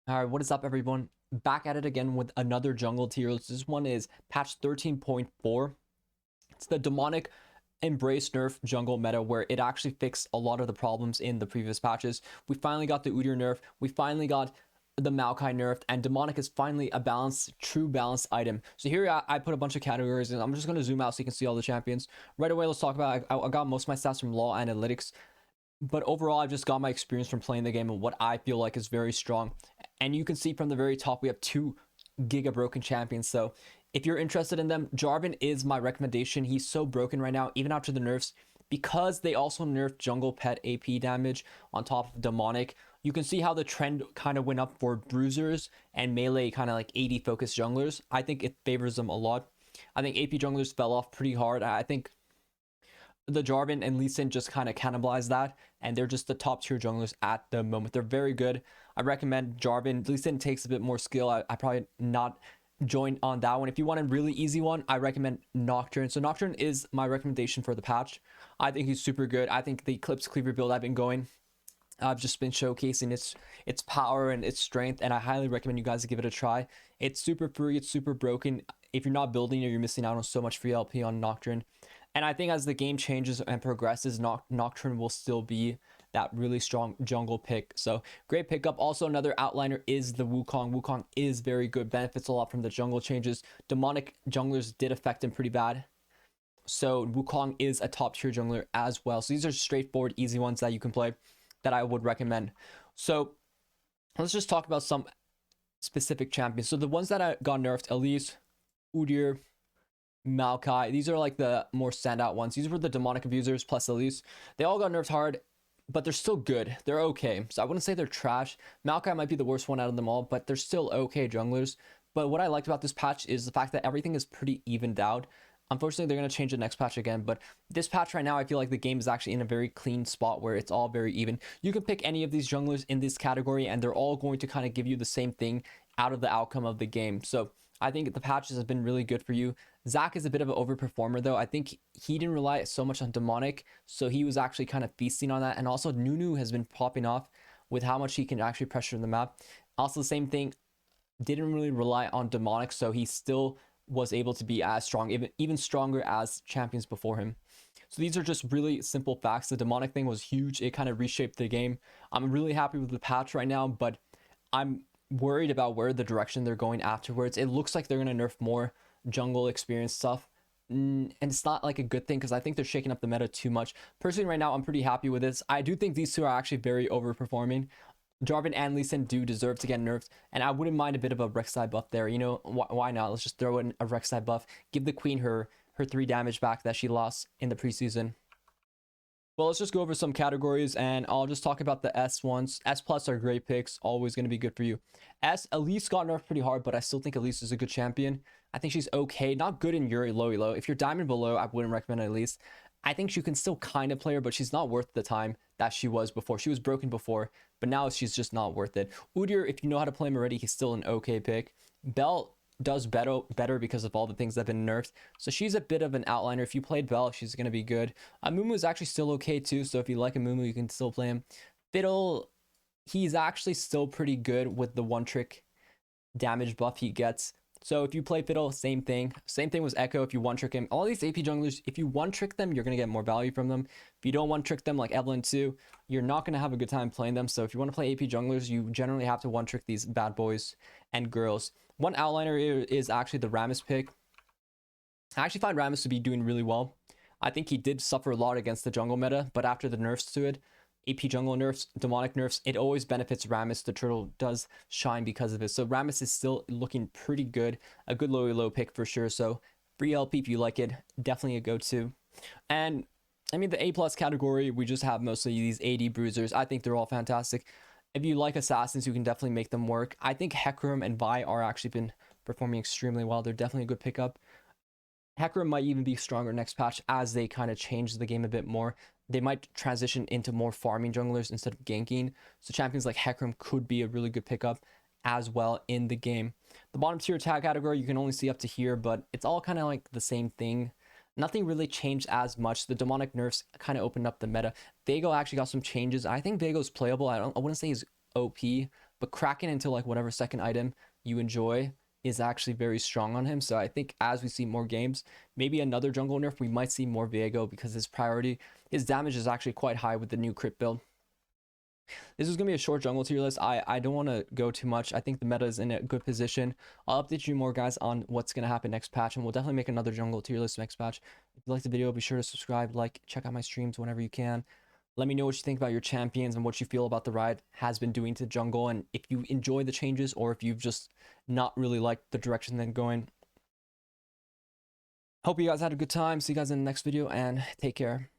All right, what is up, everyone? Back at it again with another jungle tier list. This one is patch 13.4. It's the demonic embrace nerf jungle meta where it actually fixed a lot of the problems in the previous patches. We finally got the Udyr nerf. We finally got the Maokai nerfed, and demonic is finally a balanced, true balanced item. So here I put a bunch of categories, and I'm just going to zoom out so you can see all the champions. Right away, let's talk about, I got most of my stats from Law Analytics, but overall, I've just got my experience from playing the game and what I feel like is very strong. And you can see from the very top, we have two Giga Broken champions. So if you're interested in them, Jarvan is my recommendation. He's so broken right now, even after the nerfs, because they also nerfed jungle pet AP damage on top of demonic. You can see how the trend kind of went up for bruisers and melee kind of like AD focused junglers. I think it favors them a lot. I think AP junglers fell off pretty hard. I think the Jarvan and Lee Sin just kind of cannibalize that, and they're just the top tier junglers at the moment. They're very good. I recommend Jarvan. Lee Sin takes a bit more skill. I probably not join on that one. If you want a really easy one, I recommend Nocturne. So Nocturne is my recommendation for the patch. I think he's super good. I think the Eclipse Cleaver build I've been going, I've just been showcasing its power and its strength, and I highly recommend you guys give it a try. It's super free, it's super broken. If you're not building it, you're missing out on so much free LP on Nocturne. And I think as the game changes and progresses, Nocturne will still be that really strong jungle pick. So great pickup. Also, another outliner is the Wukong. Wukong is very good, benefits a lot from the jungle changes. Demonic junglers did affect him pretty bad. So Wukong is a top tier jungler as well. So these are straightforward, easy ones that you can play that I would recommend. So let's just talk about some specific champions. So the ones that I got nerfed: Elise, Udyr, Maokai. These are like the more standout ones. These were the demonic abusers plus Elise. They all got nerfed hard, but they're still good. They're okay. So I wouldn't say they're trash. Maokai might be the worst one out of them all, but they're still okay junglers. But what I liked about this patch is the fact that everything is pretty evened out. Unfortunately, they're going to change the next patch again, but this patch right now, I feel like the game is actually in a very clean spot where it's all very even. You can pick any of these junglers in this category, and they're all going to kind of give you the same thing out of the outcome of the game. So I think the patches have been really good for you. Zach is a bit of an overperformer, though. I think he didn't rely so much on demonic, so he was actually kind of feasting on that. And also, Nunu has been popping off with how much he can actually pressure the map. Also, the same thing, didn't really rely on demonic, so he still was able to be as strong, even stronger as champions before him. So these are just really simple facts. The demonic thing was huge. It kind of reshaped the game. I'm really happy with the patch right now, but I'm worried about where the direction they're going afterwards. It looks like they're going to nerf more jungle experience stuff. And it's not like a good thing because I think they're shaking up the meta too much. Personally, right now, I'm pretty happy with this. I do think these two are actually very overperforming. Jarvan and Lee Sin do deserve to get nerfed, and I wouldn't mind a bit of a Rek'sai buff there. You know, why not? Let's just throw in a Rek'sai buff. Give the queen her 3 damage back that she lost in the preseason. Well, let's just go over some categories, and I'll just talk about the S ones. S plus are great picks, always going to be good for you. S, Elise got nerfed pretty hard, but I still think Elise is a good champion. I think she's okay, not good in Yuri low elo. If you're diamond below, I wouldn't recommend Elise. I think you can still kind of play her, but she's not worth the time that she was before. She was broken before, but now she's just not worth it. Udyr, if you know how to play him already, he's still an okay pick. Belle does better because of all the things that have been nerfed. So she's a bit of an outliner. If you played Belle, she's going to be good. Mumu is actually still okay too. So if you like a Mumu, you can still play him. Fiddle, he's actually still pretty good with the one trick damage buff he gets. So if you play Fiddle, same thing. Same thing with Echo if you one trick him. All these AP junglers, if you one trick them, you're going to get more value from them. If you don't one trick them like Evelyn too, you're not going to have a good time playing them. So if you want to play AP junglers, you generally have to one trick these bad boys and girls. One outliner is actually the Rammus pick. I actually find Rammus to be doing really well. I think he did suffer a lot against the jungle meta, but after the nerfs to it, AP jungle nerfs, demonic nerfs, it always benefits Rammus. The turtle does shine because of it. So Rammus is still looking pretty good. A good low pick for sure. So free LP if you like it, definitely a go-to. And I mean, the A plus category, we just have mostly these AD bruisers. I think they're all fantastic. If you like assassins, you can definitely make them work. I think Hecarim and Vi are actually been performing extremely well. They're definitely a good pickup. Hecarim might even be stronger next patch as they kind of change the game a bit more. They might transition into more farming junglers instead of ganking. So champions like Hecarim could be a really good pickup as well in the game. The bottom tier tag category, you can only see up to here, but it's all kind of like the same thing. Nothing really changed as much. The demonic nerfs kind of opened up the meta. Veigo actually got some changes. I think Veigo's playable. I wouldn't say he's OP, but cracking into like whatever second item you enjoy is actually very strong on him. So I think as we see more games, maybe another jungle nerf, we might see more Viego because his damage is actually quite high with the new crit build. This is going to be a short jungle tier list. I don't want to go too much. I think the meta is in a good position. I'll update you more, guys, on what's going to happen next patch, and we'll definitely make another jungle tier list next patch. If you like the video, be sure to subscribe, like, check out my streams whenever you can. Let me know what you think about your champions and what you feel about the ride has been doing to jungle, and if you enjoy the changes or if you've just not really liked the direction they're going. Hope you guys had a good time. See you guys in the next video, and take care.